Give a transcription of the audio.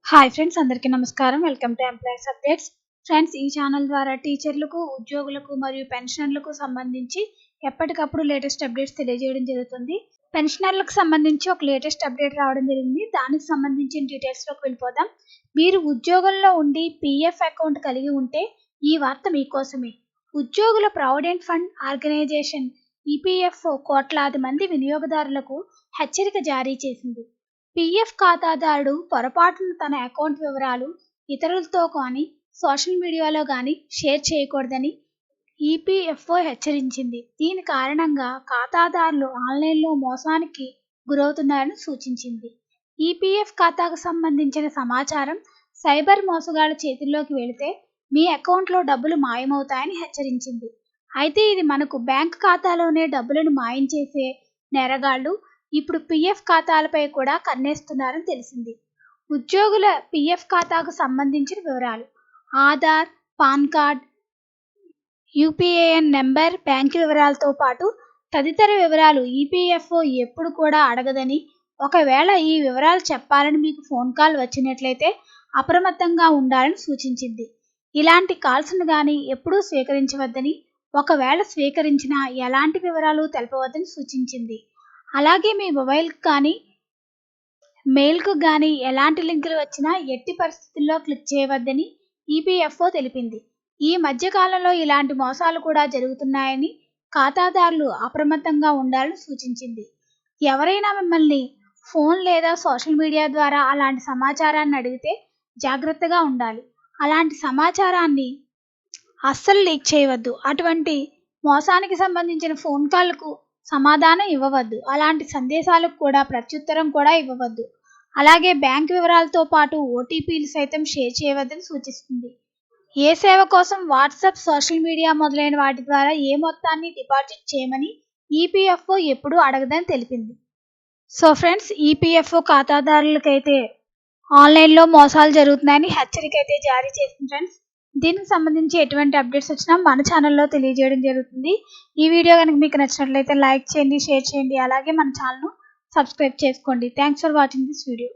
Hi friends, అందరికీ నమస్కారం. Welcome to employees updates. Friends, ఈ ఛానల్ ద్వారా టీచర్లకు, ఉద్యోగులకు మరియు పెన్షనర్లకు సంబంధించి ఎప్పటికప్పుడు లేటెస్ట్ అప్డేట్స్ తెలియజేయడం జరుగుతుంది. పెన్షనర్లకు సంబంధించి ఒక లేటెస్ట్ అప్డేట్ రావడం జరిగింది. దానికి సంబంధించిన డీటెయిల్స్లోకి వెళ్ళిపోదాం. మీరు ఉద్యోగంలో ఉండి పీఎఫ్ అకౌంట్ కలిగి ఉంటే ఈ వార్త మీకోసమే. ఉద్యోగుల ప్రావిడెంట్ ఫండ్ ఆర్గనైజేషన్ ఈపీఎఫ్ఓ కోట్లాది మంది వినియోగదారులకు హెచ్చరిక జారీ చేసింది. పీఎఫ్ ఖాతాదారుడు పొరపాటున తన అకౌంట్ వివరాలు ఇతరులతో కానీ సోషల్ మీడియాలో కానీ షేర్ చేయకూడదని ఈపీఎఫ్ఓ హెచ్చరించింది. దీని కారణంగా ఖాతాదారులు ఆన్లైన్లో మోసానికి గురవుతున్నారని సూచించింది. ఈపీఎఫ్ ఖాతాకు సంబంధించిన సమాచారం సైబర్ మోసగాళ్ల చేతుల్లోకి వెళితే మీ అకౌంట్లో డబ్బులు మాయమవుతాయని హెచ్చరించింది. అయితే ఇది మనకు బ్యాంక్ ఖాతాలోనే డబ్బులను మాయం చేసే నేరగాళ్లు ఇప్పుడు పీఎఫ్ ఖాతాలపై కూడా కన్నేస్తున్నారని తెలిసింది. ఉద్యోగుల పీఎఫ్ ఖాతాకు సంబంధించిన వివరాలు: Aadhaar, PAN card, UPAN number, bank వివరాలతో పాటు తదితర వివరాలు ఈపీఎఫ్ఓ ఎప్పుడు కూడా అడగదని, ఒకవేళ ఈ వివరాలు చెప్పాలని మీకు ఫోన్ కాల్ వచ్చినట్లయితే అప్రమత్తంగా ఉండాలని సూచించింది. ఇలాంటి కాల్స్ను కానీ ఎప్పుడూ స్వీకరించవద్దని, ఒకవేళ స్వీకరించినా ఎలాంటి వివరాలు తెలపవద్దని సూచించింది. అలాగే మీ మొబైల్కి కానీ మెయిల్కు కానీ ఎలాంటి లింకులు వచ్చినా ఎట్టి పరిస్థితుల్లో క్లిక్ చేయవద్దని ఈపీఎఫ్ఓ తెలిపింది. ఈ మధ్యకాలంలో ఇలాంటి మోసాలు కూడా జరుగుతున్నాయని, ఖాతాదారులు అప్రమత్తంగా ఉండాలని సూచించింది. ఎవరైనా మిమ్మల్ని ఫోన్ లేదా సోషల్ మీడియా ద్వారా అలాంటి సమాచారాన్ని అడిగితే జాగ్రత్తగా ఉండాలి. అలాంటి సమాచారాన్ని అస్సలు లీక్ చేయవద్దు. అటువంటి మోసానికి సంబంధించిన ఫోన్ కాల్కు సమాధానం ఇవ్వవద్దు. అలాంటి సందేశాలకు కూడా ప్రత్యుత్తరం కూడా ఇవ్వవద్దు. అలాగే బ్యాంక్ వివరాలతో పాటు ఓటీపీలు సైతం షేర్ చేయవద్దని సూచిస్తుంది. ఏ సేవ కోసం వాట్సాప్, సోషల్ మీడియా మొదలైన వాటి ద్వారా ఏ మొత్తాన్ని డిపాజిట్ చేయమని ఈపీఎఫ్ఓ ఎప్పుడూ అడగదని తెలిపింది. సో ఫ్రెండ్స్, ఈపీఎఫ్ఓ ఖాతాదారులకైతే ఆన్లైన్లో మోసాలు జరుగుతున్నాయని హెచ్చరిక అయితే జారీ చేసింది. ఫ్రెండ్స్, దీనికి సంబంధించి ఎటువంటి అప్డేట్స్ వచ్చినా మన ఛానల్లో తెలియజేయడం జరుగుతుంది. ఈ వీడియో కనుక మీకు నచ్చినట్లయితే లైక్ చేయండి, షేర్ చేయండి, అలాగే మన ఛానల్ను సబ్స్క్రైబ్ చేసుకోండి. Thanks for watching this video.